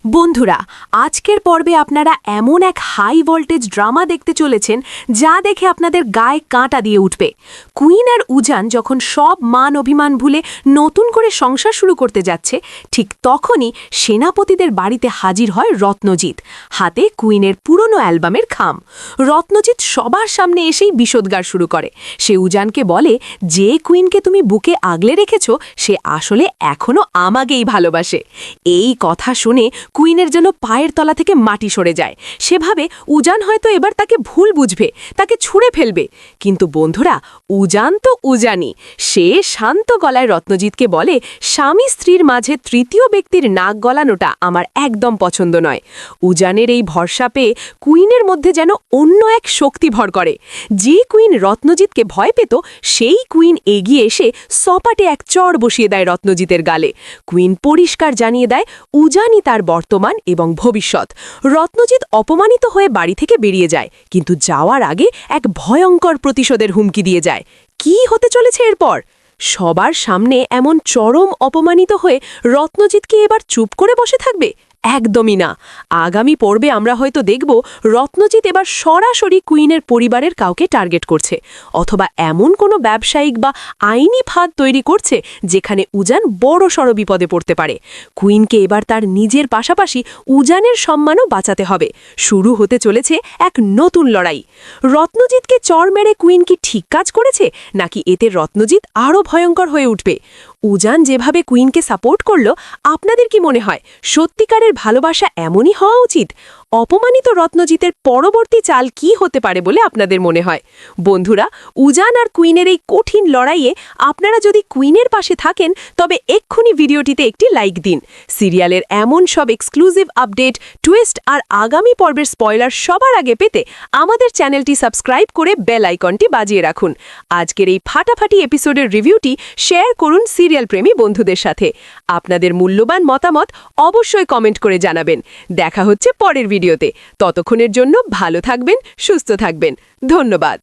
বন্ধুরা, আজকের পর্বে আপনারা এমন এক হাই ভোল্টেজ ড্রামা দেখতে চলেছেন যা দেখে আপনাদের গায়ে কাঁটা দিয়ে উঠবে। কুইন আর উজান যখন সব মান অভিমান ভুলে নতুন করে সংসার শুরু করতে যাচ্ছে, ঠিক তখনই সেনাপতিদের বাড়িতে হাজির হয় রত্নজিৎ, হাতে কুইনের পুরনো অ্যালবামের খাম। রত্নজিৎ সবার সামনে এসেই বিষোদ্গার শুরু করে। সে উজানকে বলে, যে কুইনকে তুমি বুকে আগলে রেখেছ সে আসলে এখনও আমাকেই ভালোবাসে। এই কথা শুনে কুইনের যেন পায়ের তলা থেকে মাটি সরে যায়। সেভাবে উজান হয়তো এবার তাকে ভুল বুঝবে, তাকে ছুঁড়ে ফেলবে। কিন্তু বন্ধুরা, উজান তো উজানই। সে শান্ত গলায় রত্নজিৎকে বলে, স্বামী স্ত্রীর মাঝে তৃতীয় ব্যক্তির নাক গলানোটা আমার একদম পছন্দ নয়। উজানের এই ভরসা পেয়ে কুইনের মধ্যে যেন অন্য এক শক্তি ভর করে। যে কুইন রত্নজিৎকে ভয় পেত, সেই কুইন এগিয়ে এসে সপাটে এক চড় বসিয়ে দেয় রত্নজিতের গালে। কুইন পরিষ্কার জানিয়ে দেয় উজানই তার বর্তমান এবং ভবিষ্যৎ। রত্নজিৎ অপমানিত হয়ে বাড়ি থেকে বেরিয়ে যায়, কিন্তু যাওয়ার আগে এক ভয়ঙ্কর প্রতিশোধের হুমকি দিয়ে যায়। কি হতে চলেছে এরপর? সবার সামনে এমন চরম অপমানিত হয়ে রত্নজিৎ কি এবার চুপ করে বসে থাকবে? একদমই না। আগামী পর্বে আমরা হয়তো দেখব রত্নজিৎ এবার সরাসরি কুইনের পরিবারের কাউকে টার্গেট করছে, অথবা এমন কোনো ব্যবসায়িক বা আইনি ফাঁদ তৈরি করছে যেখানে উজান বড়সড় বিপদে পড়তে পারে। কুইনকে এবার তার নিজের পাশাপাশি উজানের সম্মানও বাঁচাতে হবে। শুরু হতে চলেছে এক নতুন লড়াই। রত্নজিৎকে চড় মেরে কুইন কি ঠিক কাজ করেছে, নাকি এতে রত্নজিৎ আরও ভয়ঙ্কর হয়ে উঠবে? উজান যেভাবে কুইনকে সাপোর্ট করল, আপনাদের কি মনে হয় সত্যিকারের ভালোবাসা এমনই হওয়া উচিত? অপমানিত রত্নজিতের পরবর্তী চাল কি হতে পারে বলে আপনাদের মনে হয়? বন্ধুরা, উজান আর কুইনের এই কঠিন লড়াইয়ে আপনারা যদি কুইনের পাশে থাকেন, তবে এক্ষুনি ভিডিওটিতে একটি লাইক দিন। সিরিয়ালের এমন সব এক্সক্লুসিভ আপডেট, টুইস্ট আর আগামী পর্বের স্পয়লার সবার আগে পেতে আমাদের চ্যানেলটি সাবস্ক্রাইব করে বেল আইকনটি বাজিয়ে রাখুন। আজকের এই ফাটাফাটি এপিসোডের রিভিউটি শেয়ার করুন সিরিয়াল প্রেমী বন্ধুদের সাথে। আপনাদের মূল্যবান মতামত অবশ্যই কমেন্ট করে জানাবেন। দেখা হচ্ছে পরের ভিডিওতে। ততক্ষণের জন্য ভালো থাকবেন, সুস্থ থাকবেন। ধন্যবাদ।